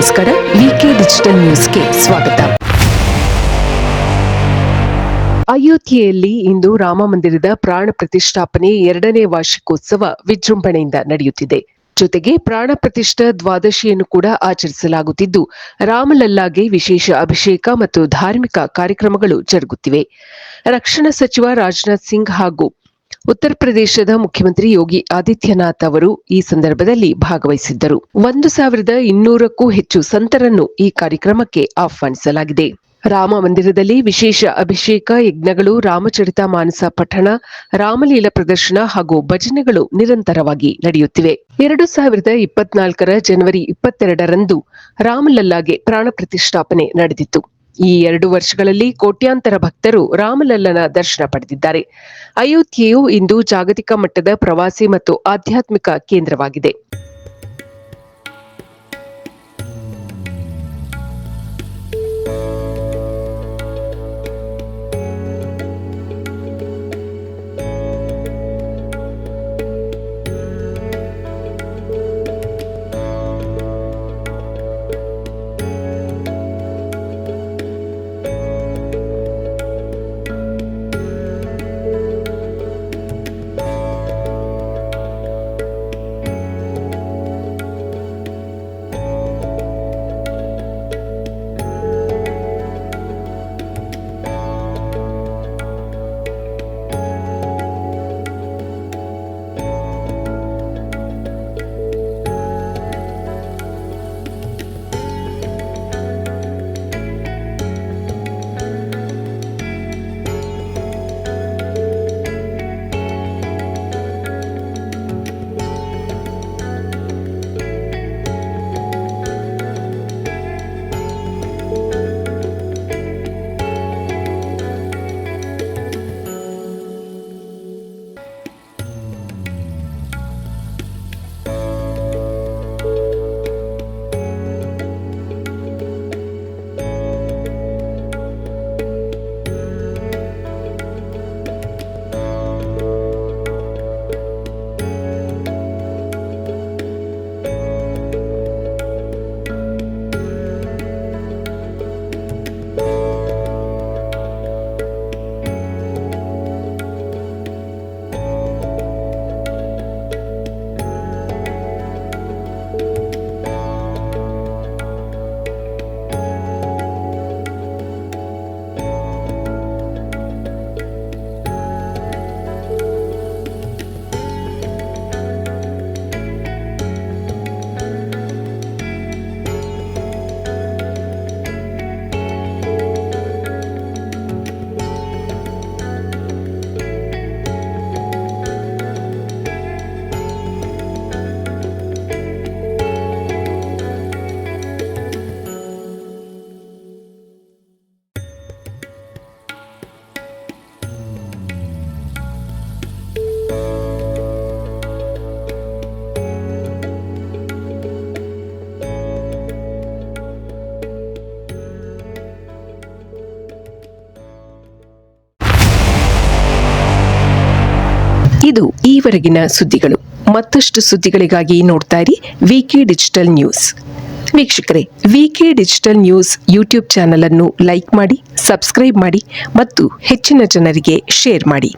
ನಮಸ್ಕಾರ. ವಿಕೆ ಡಿಜಿಟಲ್ ನ್ಯೂಸ್ಗೆ ಸ್ವಾಗತ. ಅಯೋಧ್ಯೆಯಲ್ಲಿ ಇಂದು ರಾಮ ಮಂದಿರದ ಪ್ರಾಣ ಪ್ರತಿಷ್ಠಾಪನೆ 2ನೇ ವಾರ್ಷಿಕೋತ್ಸವ ವಿಜೃಂಭಣೆಯಿಂದ ನಡೆಯುತ್ತಿದೆ. ಜೊತೆಗೆ ಪ್ರಾಣ ಪ್ರತಿಷ್ಠಾ ದ್ವಾದಶಿಯನ್ನು ಕೂಡ ಆಚರಿಸಲಾಗುತ್ತಿದ್ದು, ರಾಮಲಲ್ಲಾಗೆ ವಿಶೇಷ ಅಭಿಷೇಕ ಮತ್ತು ಧಾರ್ಮಿಕ ಕಾರ್ಯಕ್ರಮಗಳು ಜರುಗುತ್ತಿವೆ. ರಕ್ಷಣಾ ಸಚಿವ ರಾಜನಾಥ್ ಸಿಂಗ್ ಹಾಗೂ ಉತ್ತರ ಪ್ರದೇಶದ ಮುಖ್ಯಮಂತ್ರಿ ಯೋಗಿ ಆದಿತ್ಯನಾಥ್ ಅವರು ಈ ಸಂದರ್ಭದಲ್ಲಿ ಭಾಗವಹಿಸಿದ್ದರು. 1200ಕ್ಕೂ ಹೆಚ್ಚು ಸಂತರನ್ನು ಈ ಕಾರ್ಯಕ್ರಮಕ್ಕೆ ಆಹ್ವಾನಿಸಲಾಗಿದೆ. ರಾಮ ಮಂದಿರದಲ್ಲಿ ವಿಶೇಷ ಅಭಿಷೇಕ, ಯಜ್ಞಗಳು, ರಾಮಚರಿತ ಮಾನಸ ಪಠಣ, ರಾಮಲೀಲಾ ಪ್ರದರ್ಶನ ಹಾಗೂ ಭಜನೆಗಳು ನಿರಂತರವಾಗಿ ನಡೆಯುತ್ತಿವೆ. 2024ರ ಜನವರಿ 22ರಂದು ರಾಮಲಲ್ಲಾಗೆ ಪ್ರಾಣ ಪ್ರತಿಷ್ಠಾಪನೆ ನಡೆದಿತ್ತು. ಈ 2 ವರ್ಷಗಳಲ್ಲಿ ಕೋಟ್ಯಾಂತರ ಭಕ್ತರು ರಾಮಲಲ್ಲನ ದರ್ಶನ ಪಡೆದಿದ್ದಾರೆ. ಅಯೋಧ್ಯೆಯು ಇಂದು ಜಾಗತಿಕ ಮಟ್ಟದ ಪ್ರವಾಸಿ ಮತ್ತು ಆಧ್ಯಾತ್ಮಿಕ ಕೇಂದ್ರವಾಗಿದೆ. ಇದು ಈವರೆಗಿನ ಸುದ್ದಿಗಳು. ಮತ್ತಷ್ಟು ಸುದ್ದಿಗಳಿಗಾಗಿ ನೋಡ್ತಾ ಇರಿ ವಿಕೆ ಡಿಜಿಟಲ್ ನ್ಯೂಸ್. ವೀಕ್ಷಕರೇ, ವಿಕೆ ಡಿಜಿಟಲ್ ನ್ಯೂಸ್ ಯೂಟ್ಯೂಬ್ ಚಾನೆಲ್ ಅನ್ನು ಲೈಕ್ ಮಾಡಿ, ಸಬ್ಸ್ಕ್ರೈಬ್ ಮಾಡಿ ಮತ್ತು ಹೆಚ್ಚಿನ ಜನರಿಗೆ ಶೇರ್ ಮಾಡಿ.